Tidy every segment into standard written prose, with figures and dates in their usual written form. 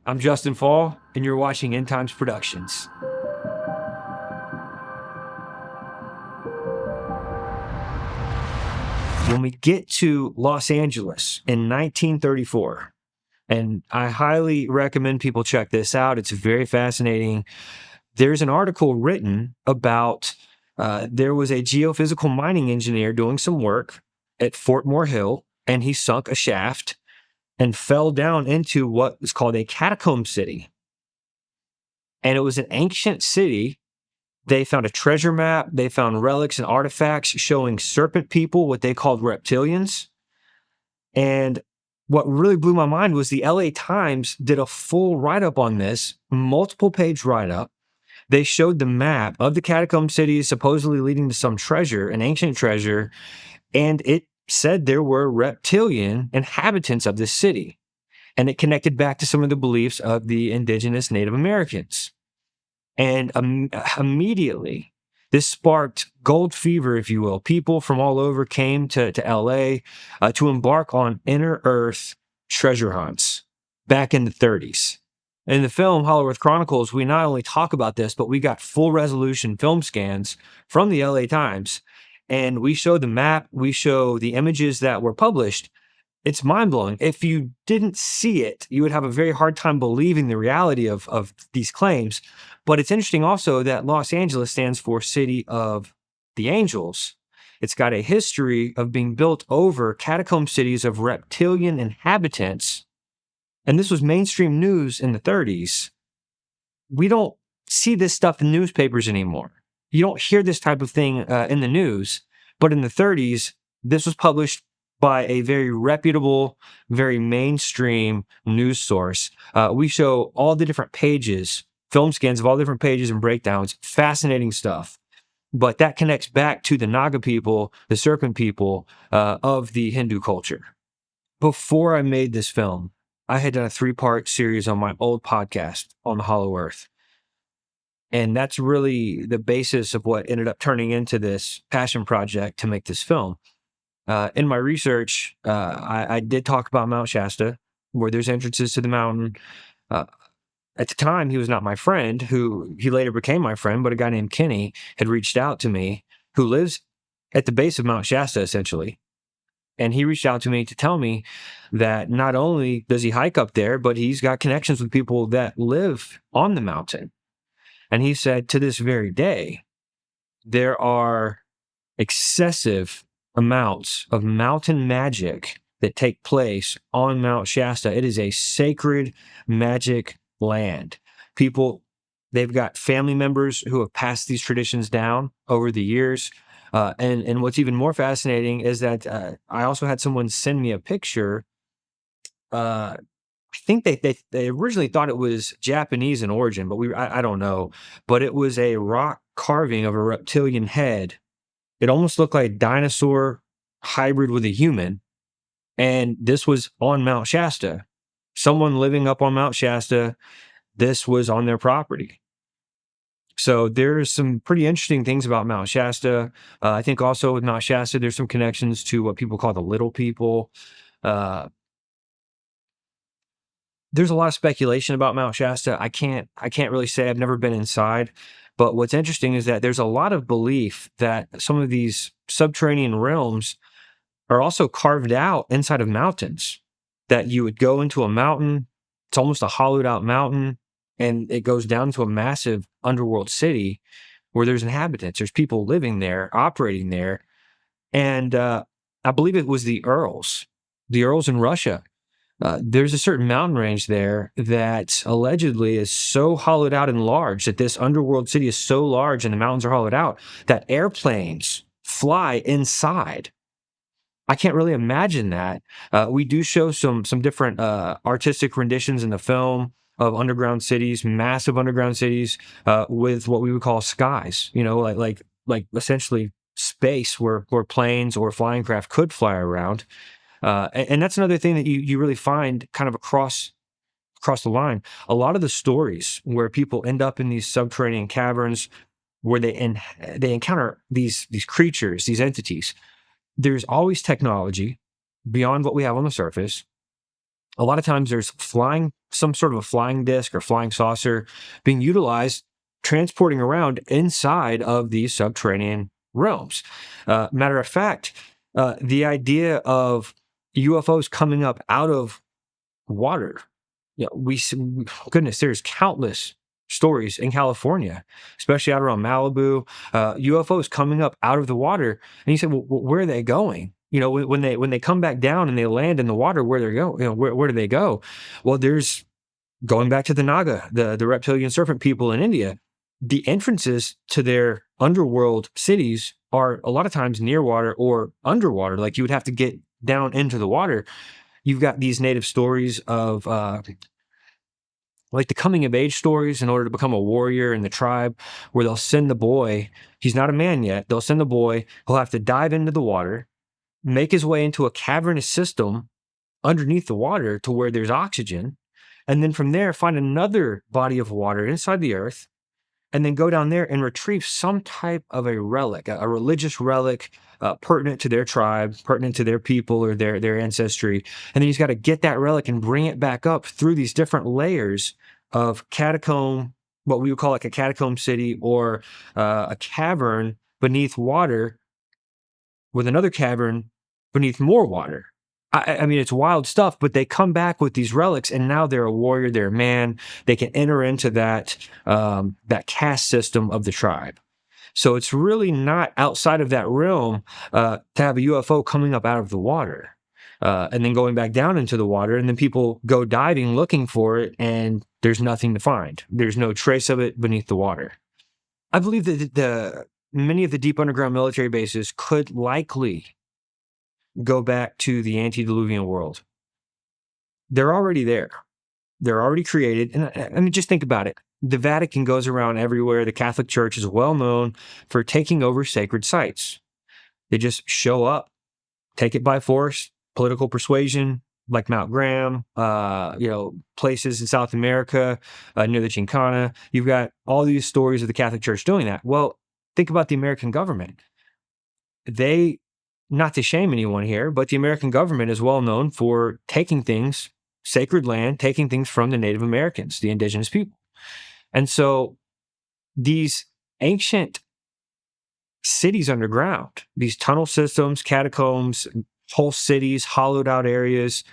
I'm Justen Faull, and you're watching End Times Productions. When we get to Los Angeles in 1934, and I highly recommend people check this out, it's very fascinating. There's an article written about there was a geophysical mining engineer doing some work at Fort Moore Hill, and he sunk a shaft and fell down into what is called a catacomb city. And it was an ancient city. They found a treasure map. They found relics and artifacts showing serpent people, what they called reptilians. And what really blew my mind was the LA Times did a full write-up on this, multiple page write-up. They showed the map of the catacomb cities supposedly leading to some treasure, an ancient treasure, and it said there were reptilian inhabitants of this city. And it connected back to some of the beliefs of the indigenous Native Americans. And immediately, this sparked gold fever, if you will. People from all over came to LA to embark on inner Earth treasure hunts back in the 30s. In the film Hollow Earth Chronicles, we not only talk about this, but we got full resolution film scans from the LA Times. And we show the map, we show the images that were published. It's mind-blowing. If you didn't see it, you would have a very hard time believing the reality of these claims. But it's interesting also that Los Angeles stands for City of the Angels. It's got a history of being built over catacomb cities of reptilian inhabitants. And this was mainstream news in the 30s. We don't see this stuff in newspapers anymore. You don't hear this type of thing in the news. But in the 30s, this was published by a very reputable, very mainstream news source. We show all the different pages, film scans of all the different pages and breakdowns. Fascinating stuff. But that connects back to the Naga people, the serpent people of the Hindu culture. Before I made this film, I had done a 3-part series on my old podcast on the Hollow Earth. And that's really the basis of what ended up turning into this passion project to make this film. In my research, I did talk about Mount Shasta, where there's entrances to the mountain. At the time, he was not my friend, who he later became my friend, but a guy named Kenny had reached out to me, who lives at the base of Mount Shasta, essentially. And he reached out to me to tell me that not only does he hike up there, but he's got connections with people that live on the mountain. And he said, to this very day, there are excessive amounts of mountain magic that take place on Mount Shasta. It is a sacred magic land. People, they've got family members who have passed these traditions down over the years. And what's even more fascinating is that I also had someone send me a picture. I think they originally thought it was Japanese in origin, but I don't know. But it was a rock carving of a reptilian head. It almost looked like a dinosaur hybrid with a human. And this was on Mount Shasta. Someone living up on Mount Shasta, this was on their property. So there's some pretty interesting things about Mount Shasta. I think also with Mount Shasta, there's some connections to what people call the little people. There's a lot of speculation about Mount Shasta. I can't really say. I've never been inside. But what's interesting is that there's a lot of belief that some of these subterranean realms are also carved out inside of mountains, that you would go into a mountain. It's almost a hollowed out mountain, and it goes down to a massive underworld city where there's inhabitants. There's people living there, operating there. And I believe it was the Urals in Russia. There's a certain mountain range there that allegedly is so hollowed out and large, that this underworld city is so large and the mountains are hollowed out, that airplanes fly inside. I can't really imagine that. We do show some different artistic renditions in the film of underground cities, massive underground cities, with what we would call skies. You know, like essentially space where planes or flying craft could fly around. And that's another thing that you really find kind of across the line. A lot of the stories where people end up in these subterranean caverns, where they encounter these creatures, these entities, there's always technology beyond what we have on the surface. a lot of times there's some sort of a flying disc or flying saucer being utilized, transporting around inside of these subterranean realms. Matter of fact, the idea of UFOs coming up out of water, goodness, there's countless stories in California, especially out around Malibu, UFOs coming up out of the water. And you say, well, where are they going? When they come back down and they land in the water, where they're going, where do they go? Well, there's going back to the Naga, the reptilian serpent people in India. The entrances to their underworld cities are a lot of times near water or underwater. Like you would have to get down into the water. You've got these native stories of like the coming of age stories in order to become a warrior in the tribe, where they'll send the boy. He's not a man yet. They'll send the boy. He'll have to dive into the water, make his way into a cavernous system underneath the water to where there's oxygen, and then from there find another body of water inside the earth, and then go down there and retrieve some type of a relic, a religious relic pertinent to their tribe, pertinent to their people or their ancestry. And then he's got to get that relic and bring it back up through these different layers of catacomb, what we would call like a catacomb city, or a cavern beneath water with another cavern beneath more water. I mean, it's wild stuff, but they come back with these relics, and now they're a warrior, they're a man. They can enter into that caste system of the tribe. So it's really not outside of that realm to have a UFO coming up out of the water and then going back down into the water, and then people go diving looking for it, and there's nothing to find. There's no trace of it beneath the water. I believe that many of the deep underground military bases could likely go back to the antediluvian world. They're already there. They're already created. And I mean, just think about it. The Vatican goes around everywhere. The Catholic Church is well known for taking over sacred sites. They just show up, take it by force, political persuasion, like Mount Graham, places in South America, near the Chinkana. You've got all these stories of the Catholic Church doing that. Well, think about the American government. Not to shame anyone here, but the American government is well known for taking things, sacred land, taking things from the Native Americans, the indigenous people. And so these ancient cities underground, these tunnel systems, catacombs, whole cities, hollowed out areas,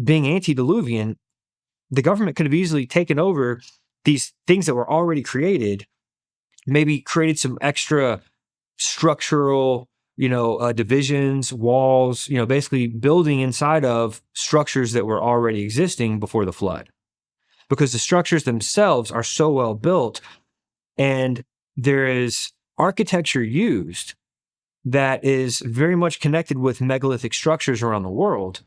being antediluvian, the government could have easily taken over these things that were already created, maybe created some extra structural divisions, walls, basically building inside of structures that were already existing before the flood. Because the structures themselves are so well built, and there is architecture used that is very much connected with megalithic structures around the world.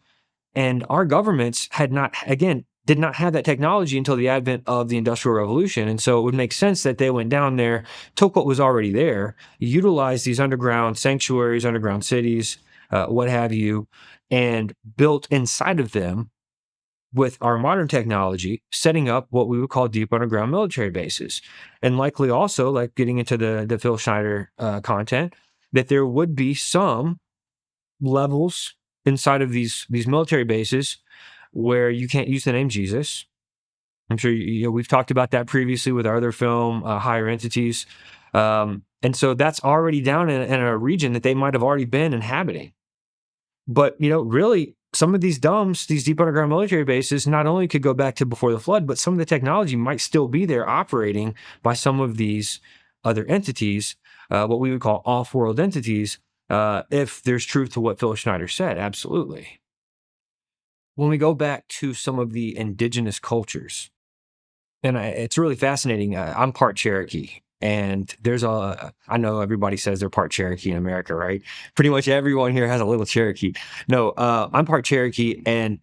And our governments did not have that technology until the advent of the Industrial Revolution. And so it would make sense that they went down there, took what was already there, utilized these underground sanctuaries, underground cities, what have you, and built inside of them with our modern technology, setting up what we would call deep underground military bases. And likely also, like getting into the Phil Schneider content, that there would be some levels inside of these military bases where you can't use the name Jesus. I'm sure we've talked about that previously with our other film, Higher Entities. And so that's already down in a region that they might have already been inhabiting. But, really, some of these DUMBs, these deep underground military bases, not only could go back to before the flood, but some of the technology might still be there operating by some of these other entities, what we would call off-world entities, if there's truth to what Phil Schneider said. Absolutely. When we go back to some of the indigenous cultures, and it's really fascinating. I'm part Cherokee, and I know everybody says they're part Cherokee in America, right? Pretty much everyone here has a little Cherokee. No, I'm part Cherokee, and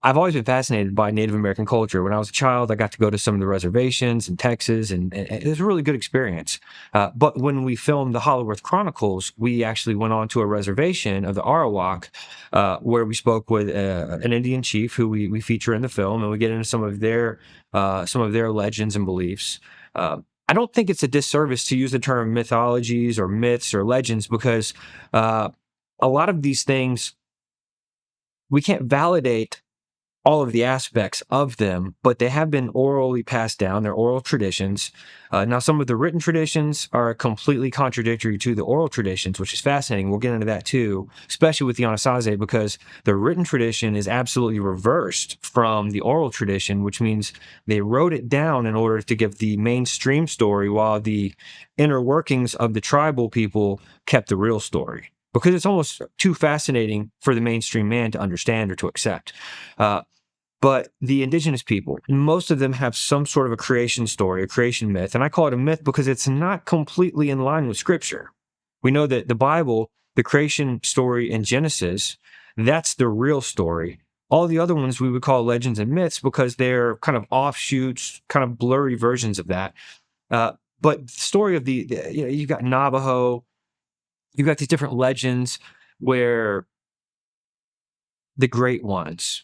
I've always been fascinated by Native American culture. When I was a child, I got to go to some of the reservations in Texas, and it was a really good experience. But when we filmed the Hollow Earth Chronicles, we actually went on to a reservation of the Arawak, where we spoke with an Indian chief who we feature in the film, and we get into some of their legends and beliefs. I don't think it's a disservice to use the term mythologies or myths or legends, because a lot of these things we can't validate all of the aspects of them, but they have been orally passed down. They're oral traditions. Now, some of the written traditions are completely contradictory to the oral traditions, which is fascinating. We'll get into that too, especially with the Anasazi, because the written tradition is absolutely reversed from the oral tradition, which means they wrote it down in order to give the mainstream story, while the inner workings of the tribal people kept the real story, because it's almost too fascinating for the mainstream man to understand or to accept. But the indigenous people, most of them have some sort of a creation story, a creation myth. And I call it a myth because it's not completely in line with Scripture. We know that the Bible, the creation story in Genesis, that's the real story. All the other ones we would call legends and myths because they're kind of offshoots, kind of blurry versions of that. But the story of you've got Navajo, you've got these different legends where the great ones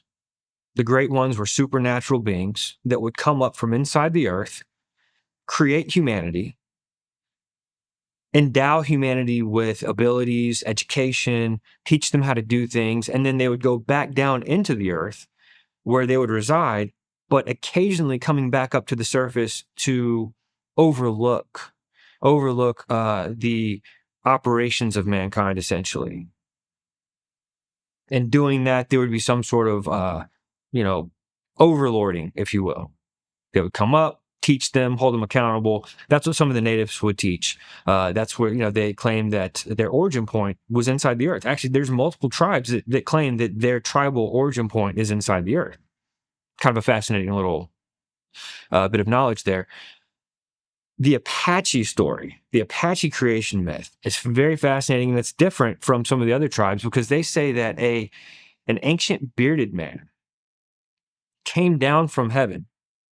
were supernatural beings that would come up from inside the earth, create humanity, endow humanity with abilities, education, teach them how to do things, and then they would go back down into the earth where they would reside, but occasionally coming back up to the surface to overlook the operations of mankind, essentially. And doing that, there would be some sort of overlording, if you will. They would come up, teach them, hold them accountable. That's what some of the natives would teach. That's where, they claim that their origin point was inside the earth. Actually, there's multiple tribes that claim that their tribal origin point is inside the earth. Kind of a fascinating little bit of knowledge there. The Apache story, the Apache creation myth, is very fascinating, and it's different from some of the other tribes because they say that an ancient bearded man came down from heaven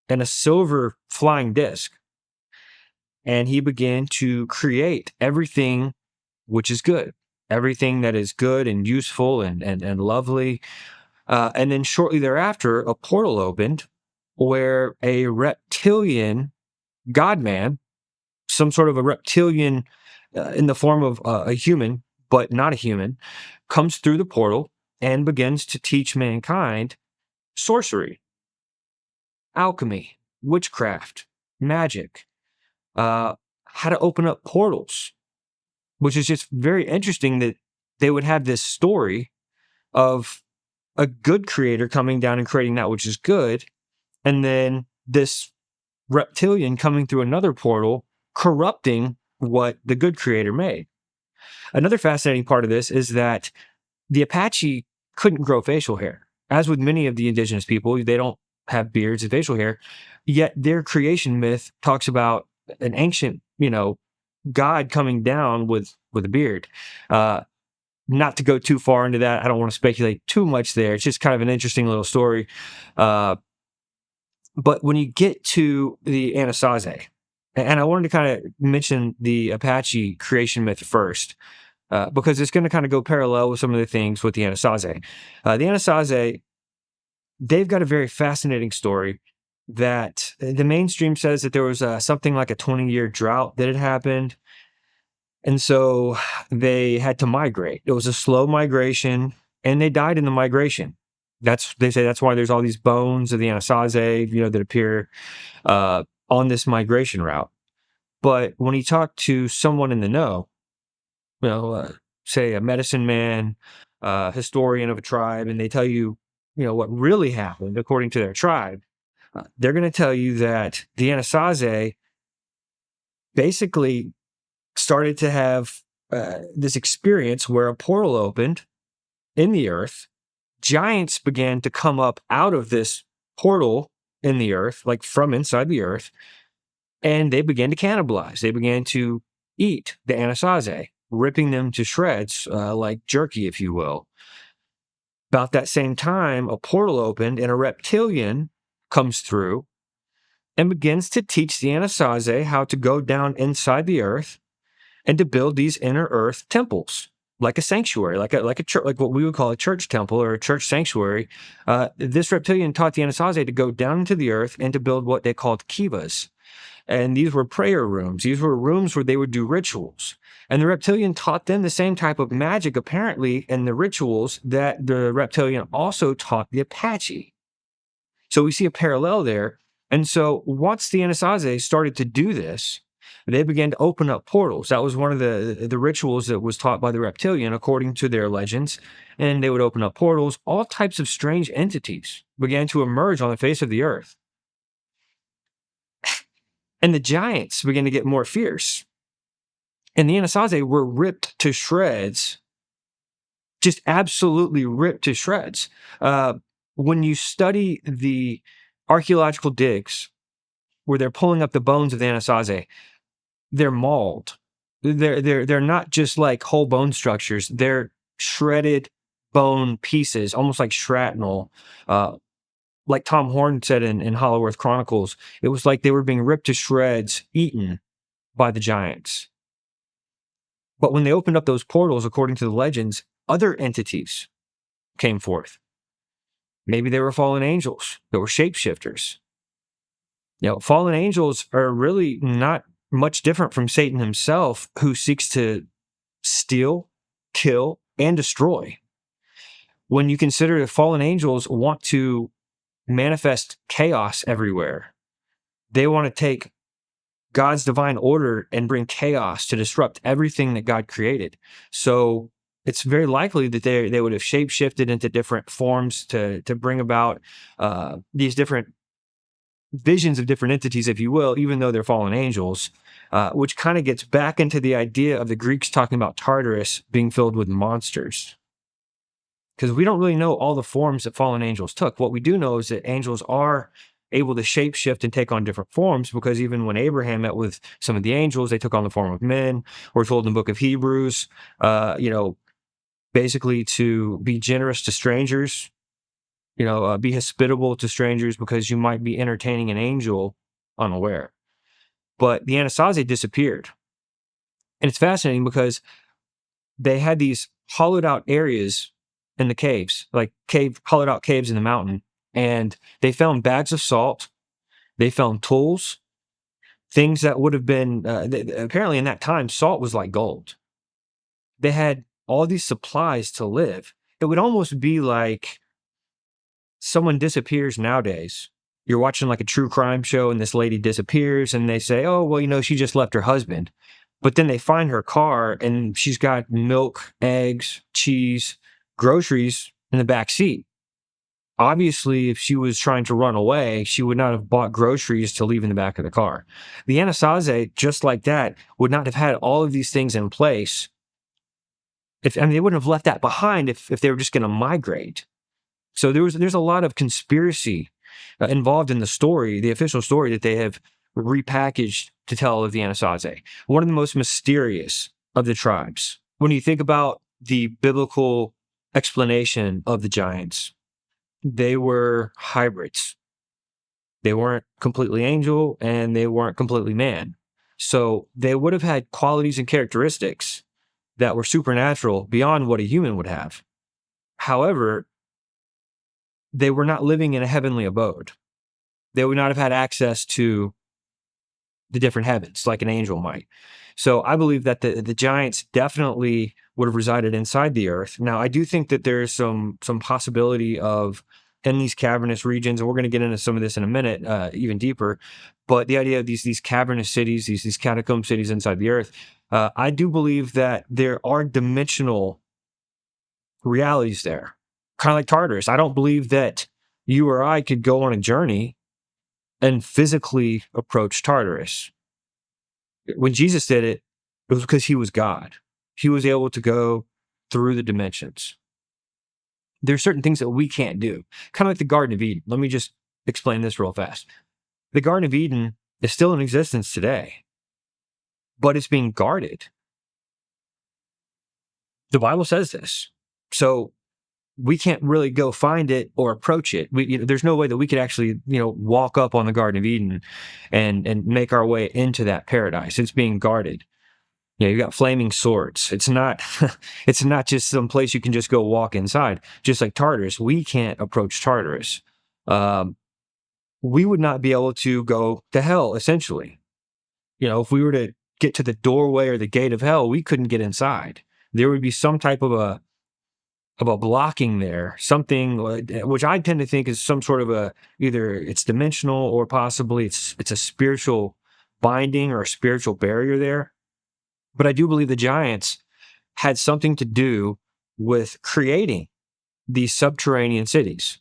in a silver flying disc, and he began to create everything which is good, everything that is good and useful and lovely. And then shortly thereafter, a portal opened where a reptilian God-man, some sort of a reptilian in the form of a human, but not a human, comes through the portal and begins to teach mankind sorcery, alchemy, witchcraft, magic, how to open up portals, which is just very interesting that they would have this story of a good creator coming down and creating that which is good, and then this reptilian coming through another portal, corrupting what the good creator made. Another fascinating part of this is that the Apache couldn't grow facial hair. As with many of the indigenous people, they don't have beards and facial hair, yet their creation myth talks about an ancient, God coming down with a beard. Not to go too far into that, I don't want to speculate too much there. It's just kind of an interesting little story. But when you get to the Anasazi, and I wanted to kind of mention the Apache creation myth first, because it's going to kind of go parallel with some of the things with the Anasazi. The Anasazi, they've got a very fascinating story that the mainstream says that there was something like a 20-year drought that had happened. And so they had to migrate. It was a slow migration, and they died in the migration. They say that's why there's all these bones of the Anasazi, that appear on this migration route. But when you talk to someone in the know, say a medicine man, historian of a tribe, and they tell you, what really happened according to their tribe, they're going to tell you that the Anasazi basically started to have this experience where a portal opened in the earth. Giants began to come up out of this portal in the earth, like from inside the earth, and they began to cannibalize. They began to eat the Anasazi, ripping them to shreds like jerky, if you will. About that same time, a portal opened and a reptilian comes through and begins to teach the Anasazi how to go down inside the earth and to build these inner earth temples, like a sanctuary, like a church, like what we would call a church temple or a church sanctuary. This reptilian taught the Anasazi to go down into the earth and to build what they called kivas. And these were prayer rooms. These were rooms where they would do rituals. And the reptilian taught them the same type of magic, apparently, in the rituals that the reptilian also taught the Apache. So we see a parallel there. And so once the Anasazi started to do this, they began to open up portals. That was one of the rituals that was taught by the Reptilian, according to their legends. And they would open up portals. All types of strange entities began to emerge on the face of the earth. And the giants began to get more fierce. And the Anasazi were ripped to shreds, just absolutely ripped to shreds. When you study the archaeological digs where they're pulling up the bones of the Anasazi, they're mauled. They're not just like whole bone structures. They're shredded bone pieces, almost like shrapnel. Like Tom Horn said in Hollow Earth Chronicles, it was like they were being ripped to shreds, eaten by the giants. But when they opened up those portals, according to the legends, other entities came forth. Maybe they were fallen angels that were shapeshifters. Fallen angels are really not much different from Satan himself, who seeks to steal, kill, and destroy. When you consider that fallen angels want to manifest chaos everywhere, they want to take God's divine order and bring chaos to disrupt everything that God created. So it's very likely that they would have shapeshifted into different forms to bring about these different visions of different entities, if you will, even though they're fallen angels, which kind of gets back into the idea of the Greeks talking about Tartarus being filled with monsters. Because we don't really know all the forms that fallen angels took. What we do know is that angels are able to shapeshift and take on different forms, because even when Abraham met with some of the angels, they took on the form of men. We're told in the book of Hebrews, basically to be generous to strangers, be hospitable to strangers, because you might be entertaining an angel unaware. But the Anasazi disappeared. And it's fascinating because they had these hollowed out areas in the caves, like hollowed out caves in the mountain. And they found bags of salt. They found tools, things that would have been, apparently in that time, salt was like gold. They had all these supplies to live. It would almost be like someone disappears nowadays. You're watching like a true crime show and this lady disappears and they say, oh, well, she just left her husband. But then they find her car and she's got milk, eggs, cheese, groceries in the back seat. Obviously, if she was trying to run away, she would not have bought groceries to leave in the back of the car. The Anasazi, just like that, would not have had all of these things in place. They wouldn't have left that behind if they were just going to migrate. So there's a lot of conspiracy involved in the story, the official story that they have repackaged to tell of the Anasazi. One of the most mysterious of the tribes. When you think about the biblical explanation of the giants, they were hybrids. They weren't completely angel and they weren't completely man. So they would have had qualities and characteristics that were supernatural beyond what a human would have. However, they were not living in a heavenly abode. They would not have had access to the different heavens like an angel might. So I believe that the giants definitely would have resided inside the earth. Now, I do think that there's some possibility of in these cavernous regions, and we're going to get into some of this in a minute, even deeper. But the idea of these cavernous cities, these catacomb cities inside the earth, I do believe that there are dimensional realities there, kind of like Tartarus. I don't believe that you or I could go on a journey and physically approach Tartarus. When Jesus did it, it was because he was God. He was able to go through the dimensions. There's certain things that we can't do, kind of like the Garden of Eden. Let me just explain this real fast. The Garden of Eden is still in existence today, but it's being guarded. The Bible says this. So we can't really go find it or approach it. There's no way that we could actually, walk up on the Garden of Eden and make our way into that paradise. It's being guarded. You got flaming swords. It's not just some place you can just go walk inside. Just like Tartarus, we can't approach Tartarus. We would not be able to go to hell, essentially. If we were to get to the doorway or the gate of hell, we couldn't get inside. There would be some type of blocking there, something which I tend to think is some sort of either it's dimensional or possibly it's a spiritual binding or a spiritual barrier there. But I do believe the giants had something to do with creating these subterranean cities,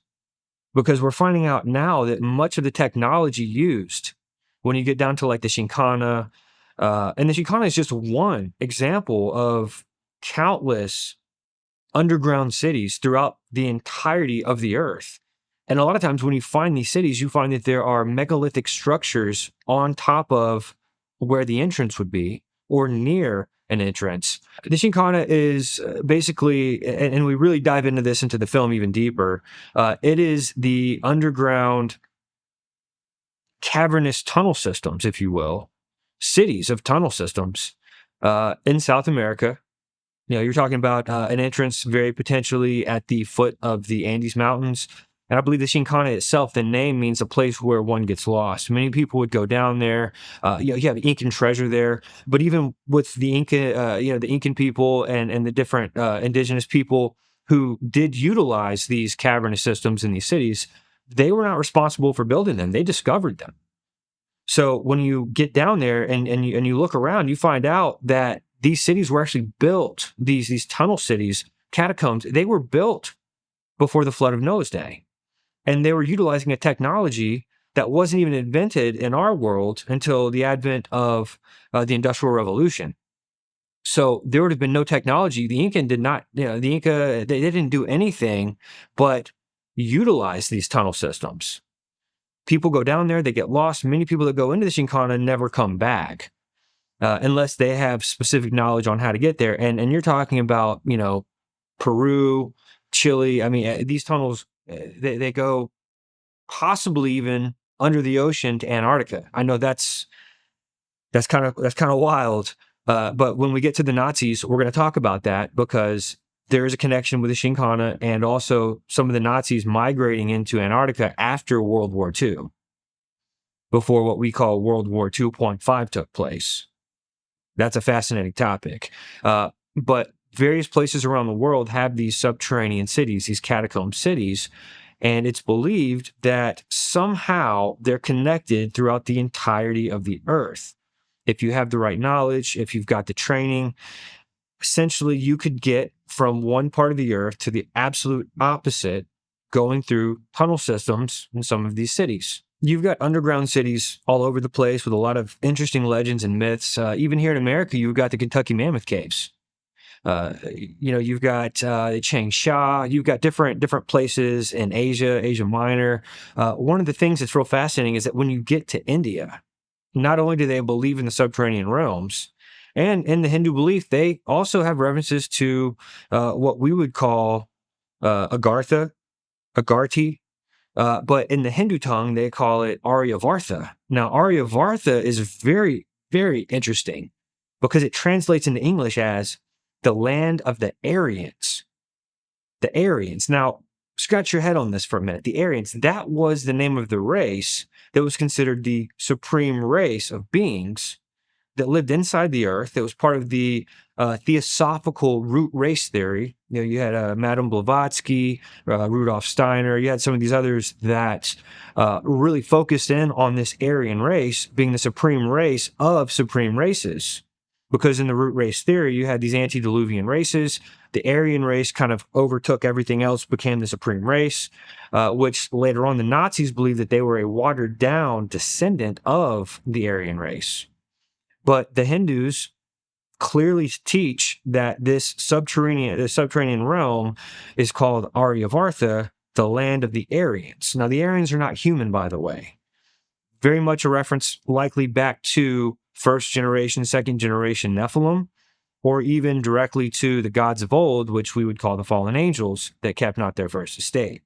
because we're finding out now that much of the technology used when you get down to like the Chinkana, and the Chinkana is just one example of countless underground cities throughout the entirety of the earth. And a lot of times when you find these cities, you find that there are megalithic structures on top of where the entrance would be or near an entrance. The Chinkana is basically, and we really dive into this into the film even deeper, it is the underground cavernous tunnel systems, if you will, cities of tunnel systems in South America. You're talking about an entrance very potentially at the foot of the Andes Mountains. And I believe the Chinkana itself, the name means a place where one gets lost. Many people would go down there. You have Incan treasure there. But even with the Inca, the Incan people and the different indigenous people who did utilize these cavernous systems in these cities, they were not responsible for building them. They discovered them. So when you get down there and you look around, you find out that these cities were actually built, these tunnel cities, catacombs, they were built before the flood of Noah's day. And they were utilizing a technology that wasn't even invented in our world until the advent of the Industrial Revolution. So there would have been no technology. The Inca did not, the Inca, they didn't do anything but utilize these tunnel systems. People go down there, they get lost. Many people that go into the Chinkana never come back. Unless they have specific knowledge on how to get there. And you're talking about, Peru, Chile. I mean, these tunnels, they go possibly even under the ocean to Antarctica. I know that's kind of wild. But when we get to the Nazis, we're going to talk about that because there is a connection with the Chinkana and also some of the Nazis migrating into Antarctica after World War II, before what we call World War 2.5 took place. That's a fascinating topic. But various places around the world have these subterranean cities, these catacomb cities, and it's believed that somehow they're connected throughout the entirety of the earth. If you have the right knowledge, if you've got the training, essentially you could get from one part of the earth to the absolute opposite going through tunnel systems in some of these cities. You've got underground cities all over the place with a lot of interesting legends and myths. Even here in America, you've got the Kentucky Mammoth Caves. You've got Changsha. You've got different places in Asia Minor. One of the things that's real fascinating is that when you get to India, not only do they believe in the subterranean realms, and in the Hindu belief, they also have references to what we would call Agartha, Agarthi. But in the Hindu tongue, they call it Aryavartha. Now, Aryavartha is very, very interesting because it translates into English as the land of the Aryans. The Aryans. Now, scratch your head on this for a minute. The Aryans, that was the name of the race that was considered the supreme race of beings that lived inside the earth, that was part of the theosophical root race theory. You had Madame Blavatsky, Rudolf Steiner. You had some of these others that really focused in on this Aryan race being the supreme race of supreme races. Because in the root race theory, you had these antediluvian races. The Aryan race kind of overtook everything else, became the supreme race, which later on the Nazis believed that they were a watered down descendant of the Aryan race. But the Hindus clearly teach that this subterranean realm is called Aryavartha, the land of the Aryans. Now, the Aryans are not human, by the way. Very much a reference likely back to first generation, second generation Nephilim, or even directly to the gods of old, which we would call the fallen angels that kept not their first estate.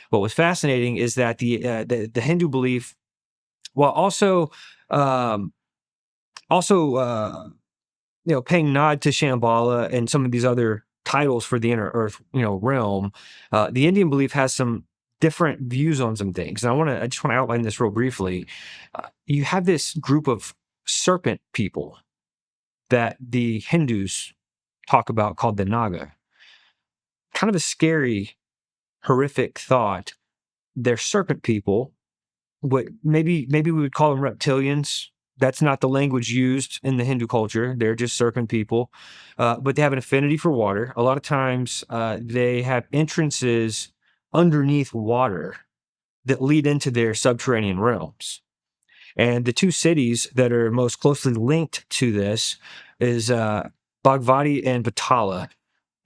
What was fascinating is that the Hindu belief, while also paying nod to Shambhala and some of these other titles for the inner earth, realm, the Indian belief has some different views on some things. And I just want to outline this real briefly. You have this group of serpent people that the Hindus talk about called the Naga. kind of a scary, horrific thought. They're serpent people. What maybe we would call them reptilians. That's not the language used in the Hindu culture. They're just serpent people, but they have an affinity for water. A lot of times, they have entrances underneath water that lead into their subterranean realms. And the two cities that are most closely linked to this is Bhagavati and Batala.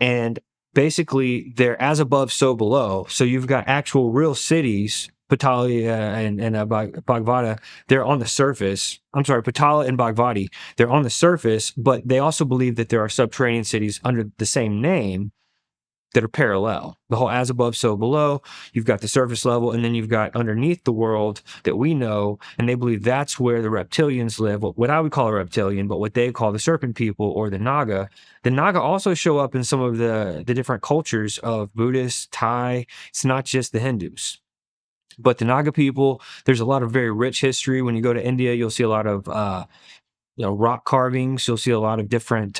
And basically, they're as above, so below. So you've got actual real cities, Patala and Bhagavata, they're on the surface. I'm sorry, Patala and Bhagavati, they're on the surface, but they also believe that there are subterranean cities under the same name that are parallel. The whole as above, so below. You've got the surface level, and then you've got underneath the world that we know, and they believe that's where the reptilians live, what I would call a reptilian, but what they call the serpent people or the Naga. The Naga also show up in some of the different cultures of Buddhists, Thai. It's not just the Hindus. But the Naga people, there's a lot of very rich history. When you go to India, you'll see a lot of rock carvings. You'll see a lot of different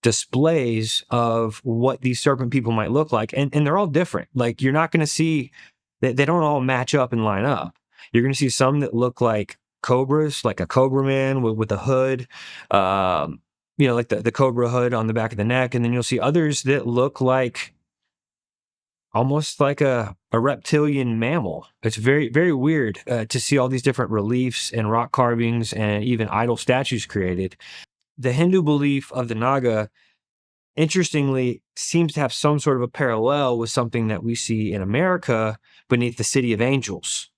displays of what these serpent people might look like, and they're all different. Like, you're not going to see they don't all match up and line up. You're going to see some that look like cobras, like a cobra man with a hood, like the cobra hood on the back of the neck, and then you'll see others that look like almost like a reptilian mammal. It's very, very weird to see all these different reliefs and rock carvings and even idol statues created. The Hindu belief of the Naga, interestingly, seems to have some sort of a parallel with something that we see in America beneath the City of Angels.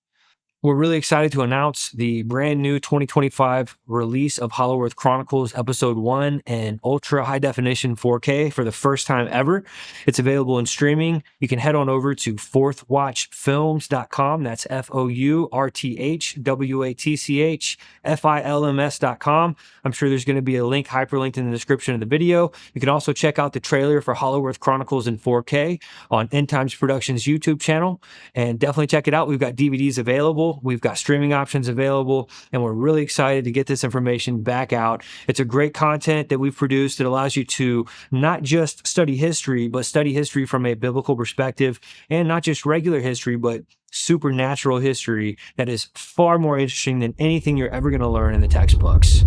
We're really excited to announce the brand new 2025 release of Hollow Earth Chronicles Episode 1 in ultra high definition 4K for the first time ever. It's available in streaming. You can head on over to fourthwatchfilms.com. That's FOURTHWATCHFILMS.com. I'm sure there's going to be a link hyperlinked in the description of the video. You can also check out the trailer for Hollow Earth Chronicles in 4K on End Times Productions YouTube channel, and definitely check it out. We've got DVDs available. We've got streaming options available, and we're really excited to get this information back out. It's a great content that we've produced that allows you to not just study history, but study history from a biblical perspective, and not just regular history, but supernatural history that is far more interesting than anything you're ever going to learn in the textbooks.